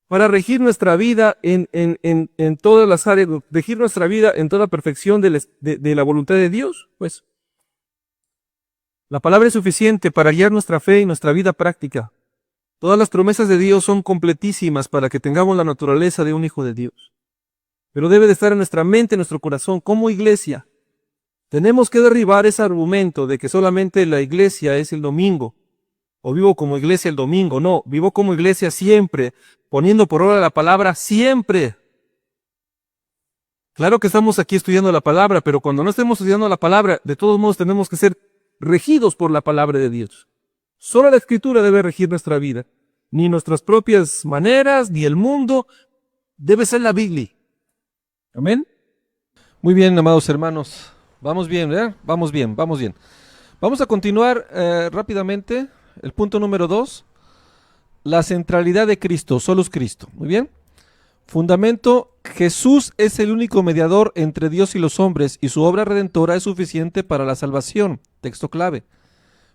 para regir nuestra vida en todas las áreas, regir nuestra vida en toda perfección de la voluntad de Dios. Pues la palabra es suficiente para guiar nuestra fe y nuestra vida práctica. Todas las promesas de Dios son completísimas para que tengamos la naturaleza de un hijo de Dios. Pero debe de estar en nuestra mente, en nuestro corazón, como iglesia. Tenemos que derribar ese argumento de que solamente la iglesia es el domingo, o vivo como iglesia el domingo. No, vivo como iglesia siempre, poniendo por obra la palabra siempre. Claro que estamos aquí estudiando la palabra, pero cuando no estemos estudiando la palabra, de todos modos tenemos que ser regidos por la palabra de Dios. Solo la Escritura debe regir nuestra vida. Ni nuestras propias maneras, ni el mundo. Debe ser la Biblia. Amén. Muy bien, amados hermanos. Vamos bien, ¿verdad? Vamos bien, vamos bien. Vamos a continuar rápidamente. El punto número 2. La centralidad de Cristo, solus Cristo. Muy bien. Fundamento: Jesús es el único mediador entre Dios y los hombres y su obra redentora es suficiente para la salvación. Texto clave.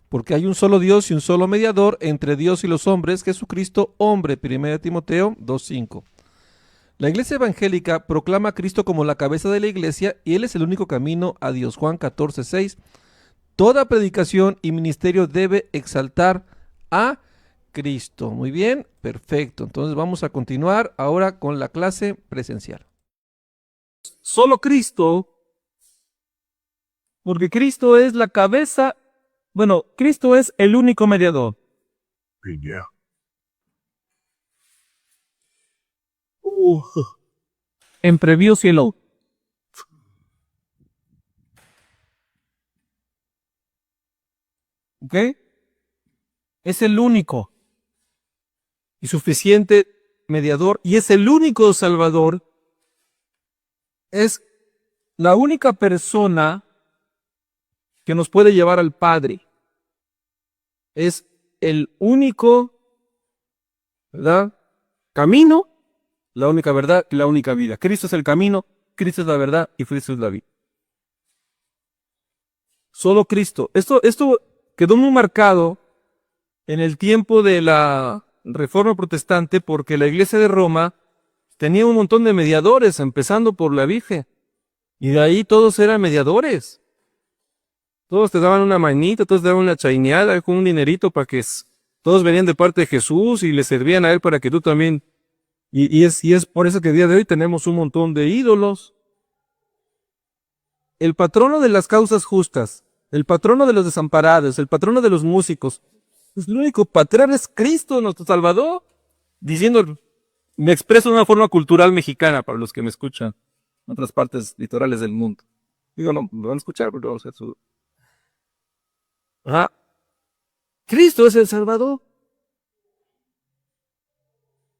Porque hay un solo Dios y un solo mediador entre Dios y los hombres, Jesucristo, hombre. 1 Timoteo 2:5. La iglesia evangélica proclama a Cristo como la cabeza de la iglesia y Él es el único camino a Dios. Juan 14:6. Toda predicación y ministerio debe exaltar a Cristo. Muy bien, perfecto. Entonces vamos a continuar ahora con la clase presencial. Solo Cristo, porque Cristo es la cabeza. Bueno, Cristo es el único mediador. Yeah. En previo cielo. ¿Ok? Es el único y suficiente mediador y es el único salvador. Es la única persona que nos puede llevar al Padre. Es el único, ¿verdad?, camino, la única verdad y la única vida. Cristo es el camino, Cristo es la verdad y Cristo es la vida. Solo Cristo. Esto quedó muy marcado en el tiempo de la Reforma Protestante porque la Iglesia de Roma tenía un montón de mediadores, empezando por la Virgen. Y de ahí todos eran mediadores. Todos te daban una manita, todos te daban una chaineada con un dinerito para que todos venían de parte de Jesús y le servían a Él para que tú también. Y es por eso que el día de hoy tenemos un montón de ídolos. El patrono de las causas justas, el patrono de los desamparados, el patrono de los músicos, pues el único patrón es Cristo, nuestro Salvador. Diciendo, me expreso de una forma cultural mexicana para los que me escuchan en otras partes litorales del mundo. Digo, no, me van a escuchar, pero vamos a hacer su... Cristo es el Salvador.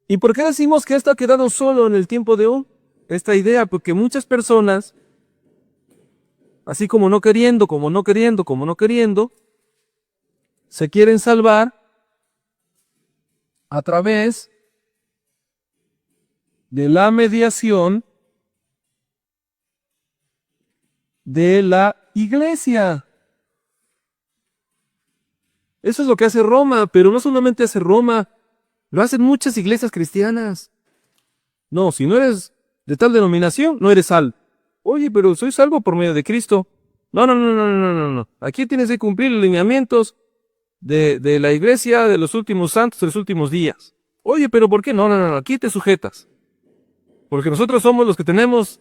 ¿Y por qué decimos que esto ha quedado solo en el tiempo de hoy? Esta idea, porque muchas personas, así como no queriendo, se quieren salvar a través de la mediación de la iglesia. Eso es lo que hace Roma, pero no solamente hace Roma, lo hacen muchas iglesias cristianas. No, si no eres de tal denominación, no eres salvo. Oye, pero soy salvo por medio de Cristo. No. Aquí tienes que cumplir los lineamientos de la iglesia de los últimos santos de los últimos días. Oye, pero ¿por qué? No, aquí te sujetas. Porque nosotros somos los que tenemos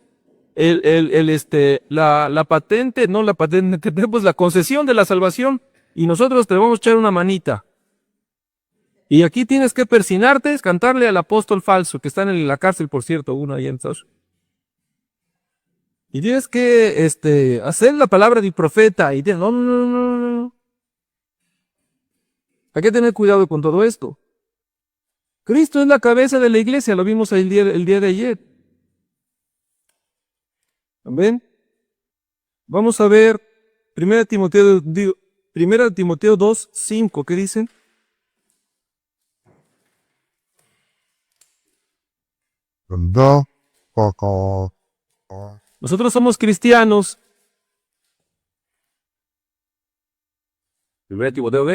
la patente, no la patente, tenemos la concesión de la salvación y nosotros te vamos a echar una manita. Y aquí tienes que persinarte, cantarle al apóstol falso, que está en la cárcel, por cierto, uno ahí en Estados Unidos. Y tienes que hacer la palabra del profeta. Y no. Hay que tener cuidado con todo esto. Cristo es la cabeza de la iglesia, lo vimos el día de ayer. ¿Amén? Vamos a ver 1 Timoteo 2:5, ¿qué dicen? Cuando Nosotros somos cristianos. 1 Timoteo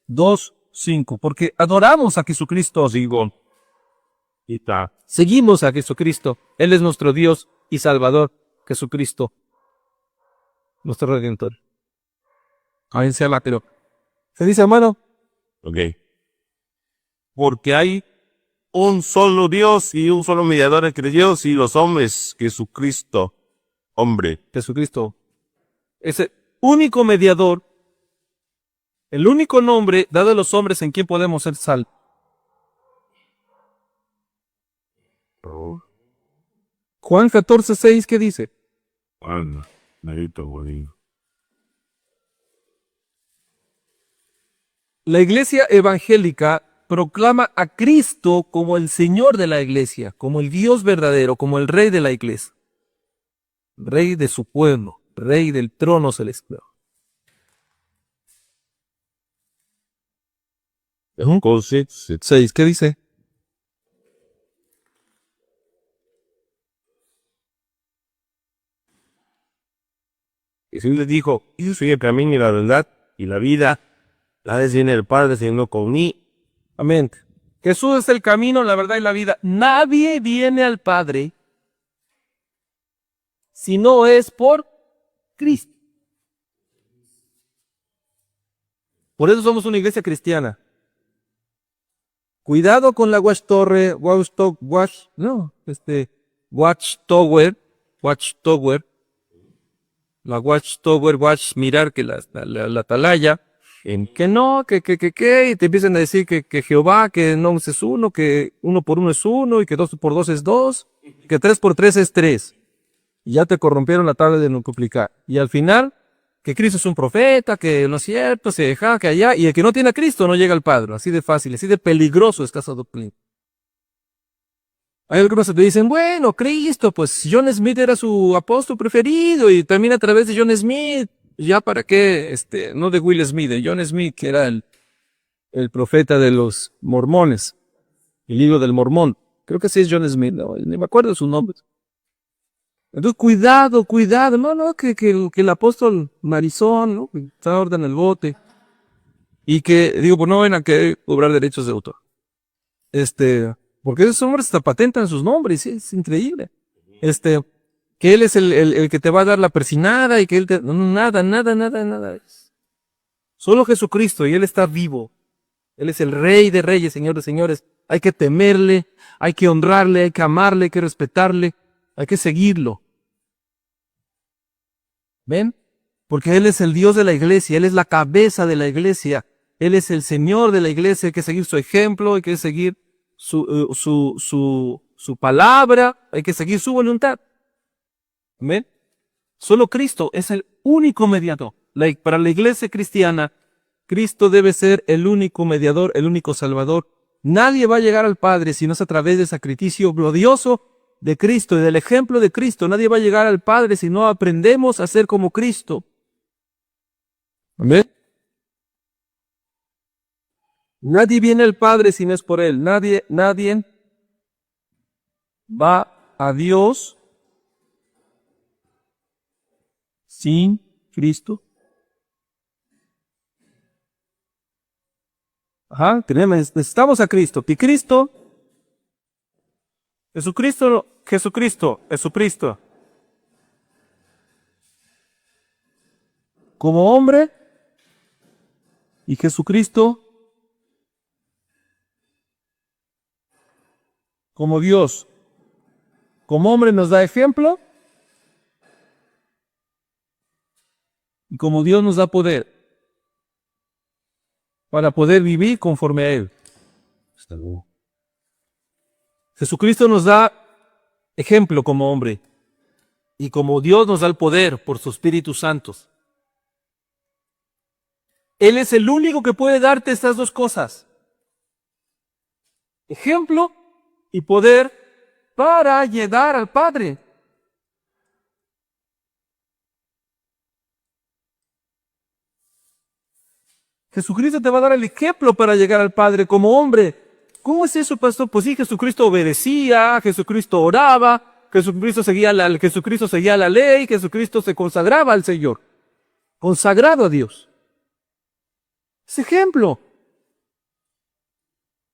2:5, porque adoramos a Jesucristo, digo. Seguimos a Jesucristo. Él es nuestro Dios y Salvador. Jesucristo, nuestro Redentor. Ahí se habla, pero ¿se dice, hermano? Ok. Porque hay un solo Dios y un solo mediador entre Dios y los hombres, Jesucristo, hombre. Jesucristo. Ese único mediador, el único nombre dado a los hombres en quien podemos ser salvos. Juan 14:6, ¿qué dice? Anda, negrito, godín. La iglesia evangélica proclama a Cristo como el Señor de la iglesia, como el Dios verdadero, como el Rey de la iglesia. Rey de su pueblo, Rey del trono celestial. Cosas, 6, ¿qué dice? Jesús les dijo, yo soy el camino y la verdad y la vida. La vez viene el Padre, sino con mí. Amén. Jesús es el camino, la verdad y la vida. Nadie viene al Padre si no es por Cristo. Por eso somos una iglesia cristiana. Cuidado con la Watchtower, mirar que la atalaya, en que no, y te empiezan a decir que Jehová, que no es uno, que 1 por 1 es 1, y que 2 por 2 es 2, que 3 por 3 es 3. Y ya te corrompieron la tabla de multiplicar. Y al final, que Cristo es un profeta, que no es cierto, se deja que allá, y el que no tiene a Cristo no llega al Padre. Así de fácil, así de peligroso está esa doctrina. Hay algunos que te dicen, bueno, Cristo, pues John Smith era su apóstol preferido, y también a través de John Smith, ya para qué, no de Will Smith, de John Smith, que era el profeta de los mormones, el libro del mormón. Creo que sí es John Smith, no, ni me acuerdo de su nombre. Entonces, cuidado, que el apóstol Marizón, ¿no? Que está ahora en el bote. Y que, digo, pues no ven a querer cobrar derechos de autor. Porque esos hombres hasta patentan sus nombres, ¿sí? Es increíble. Que él es el que te va a dar la persinada y que él te... No, nada. Solo Jesucristo, y Él está vivo. Él es el Rey de reyes, Señor de señores. Hay que temerle, hay que honrarle, hay que amarle, hay que respetarle. Hay que seguirlo. ¿Ven? Porque Él es el Dios de la iglesia, Él es la cabeza de la iglesia, Él es el Señor de la iglesia, hay que seguir su ejemplo, hay que seguir su palabra, hay que seguir su voluntad. ¿Ven? Solo Cristo es el único mediador. Para la iglesia cristiana, Cristo debe ser el único mediador, el único salvador. Nadie va a llegar al Padre si no es a través del sacrificio glorioso de Cristo y del ejemplo de Cristo. Nadie va a llegar al Padre si no aprendemos a ser como Cristo. Amén. Nadie viene al Padre si no es por Él. Nadie va a Dios sin Cristo. Necesitamos a Cristo. Y Jesucristo, como hombre, y Jesucristo como Dios. Como hombre nos da ejemplo, y como Dios nos da poder para poder vivir conforme a Él. Hasta luego. Jesucristo nos da ejemplo como hombre, y como Dios nos da el poder por su Espíritu Santo. Él es el único que puede darte estas dos cosas: ejemplo y poder para llegar al Padre. Jesucristo te va a dar el ejemplo para llegar al Padre como hombre. ¿Cómo es eso, pastor? Pues sí, Jesucristo obedecía, Jesucristo oraba, Jesucristo seguía la ley, Jesucristo se consagraba al Señor, consagrado a Dios. Es ejemplo.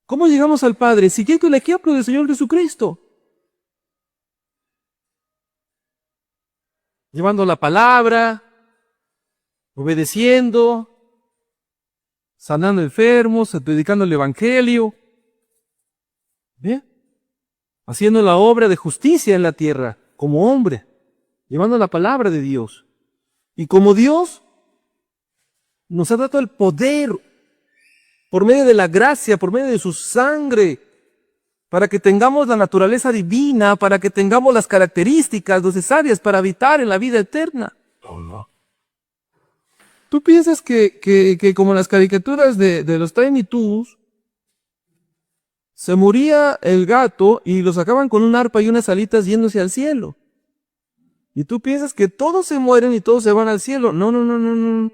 ¿Cómo llegamos al Padre? Siguiendo el ejemplo del Señor Jesucristo. Llevando la palabra, obedeciendo, sanando enfermos, predicando el Evangelio. ¿Bien? Haciendo la obra de justicia en la tierra, como hombre, llevando la palabra de Dios. Y como Dios nos ha dado el poder por medio de la gracia, por medio de su sangre, para que tengamos la naturaleza divina, para que tengamos las características necesarias para habitar en la vida eterna. ¿Tú piensas que como las caricaturas de los Tiny Toons, se moría el gato y lo sacaban con un arpa y unas alitas yéndose al cielo? ¿Y tú piensas que todos se mueren y todos se van al cielo? No, no, no, no, no.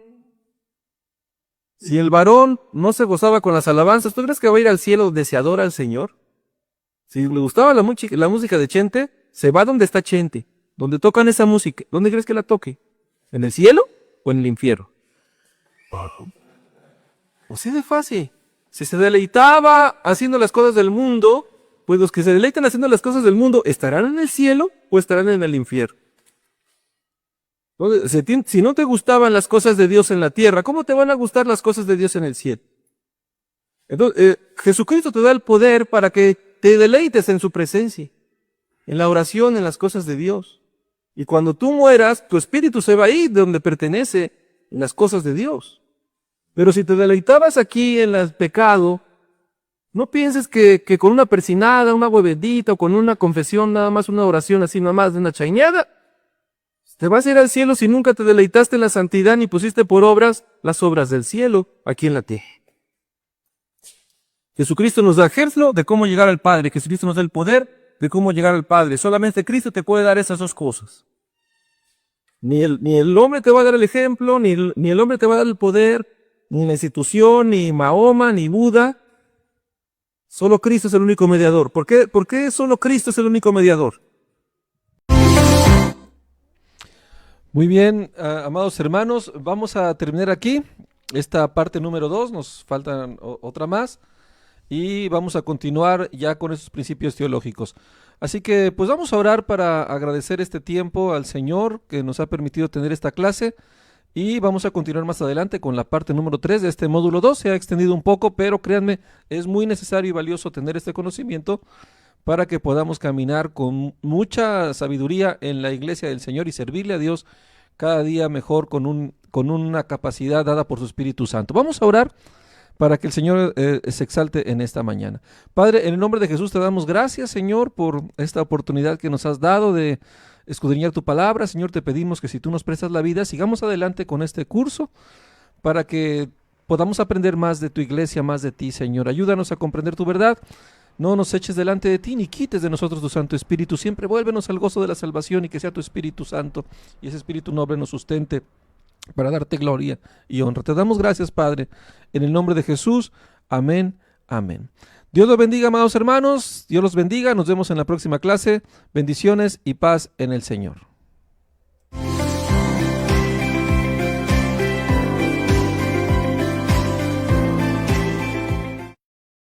Si el varón no se gozaba con las alabanzas, ¿tú crees que va a ir al cielo donde se adora al Señor? Si le gustaba la música de Chente, se va donde está Chente, donde tocan esa música. ¿Dónde crees que la toque? ¿En el cielo o en el infierno? O sea, de fácil. Si se deleitaba haciendo las cosas del mundo, pues los que se deleitan haciendo las cosas del mundo, ¿estarán en el cielo o estarán en el infierno? Entonces, si no te gustaban las cosas de Dios en la tierra, ¿cómo te van a gustar las cosas de Dios en el cielo? Entonces, Jesucristo te da el poder para que te deleites en su presencia, en la oración, en las cosas de Dios. Y cuando tú mueras, tu espíritu se va a ir de donde pertenece, en las cosas de Dios. Pero si te deleitabas aquí en el pecado, no pienses que con una persinada, una agua bendita o con una confesión, nada más una oración así, nada más de una chaineada, te vas a ir al cielo si nunca te deleitaste en la santidad ni pusiste por obras las obras del cielo aquí en la tierra. Jesucristo nos da ejemplo de cómo llegar al Padre. Jesucristo nos da el poder de cómo llegar al Padre. Solamente Cristo te puede dar esas dos cosas. Ni el hombre te va a dar el ejemplo, ni el hombre te va a dar el poder, ni la institución, ni Mahoma, ni Buda. Solo Cristo es el único mediador. ¿Por qué solo Cristo es el único mediador? Muy bien, amados hermanos, vamos a terminar aquí esta parte número 2, nos faltan otra más y vamos a continuar ya con esos principios teológicos. Así que pues vamos a orar para agradecer este tiempo al Señor que nos ha permitido tener esta clase y vamos a continuar más adelante con la parte número 3 de este módulo 2. Se ha extendido un poco, pero créanme, es muy necesario y valioso tener este conocimiento para que podamos caminar con mucha sabiduría en la iglesia del Señor y servirle a Dios cada día mejor con una capacidad dada por su Espíritu Santo. Vamos a orar para que el Señor se exalte en esta mañana. Padre, en el nombre de Jesús te damos gracias, Señor, por esta oportunidad que nos has dado de escudriñar tu palabra. Señor, te pedimos que si tú nos prestas la vida, sigamos adelante con este curso para que podamos aprender más de tu iglesia, más de ti, Señor. Ayúdanos a comprender tu verdad. No nos eches delante de ti, ni quites de nosotros tu Santo Espíritu. Siempre vuélvenos al gozo de la salvación y que sea tu Espíritu Santo y ese Espíritu noble nos sustente para darte gloria y honra. Te damos gracias, Padre, en el nombre de Jesús. Amén, amén. Dios los bendiga, amados hermanos. Dios los bendiga. Nos vemos en la próxima clase. Bendiciones y paz en el Señor.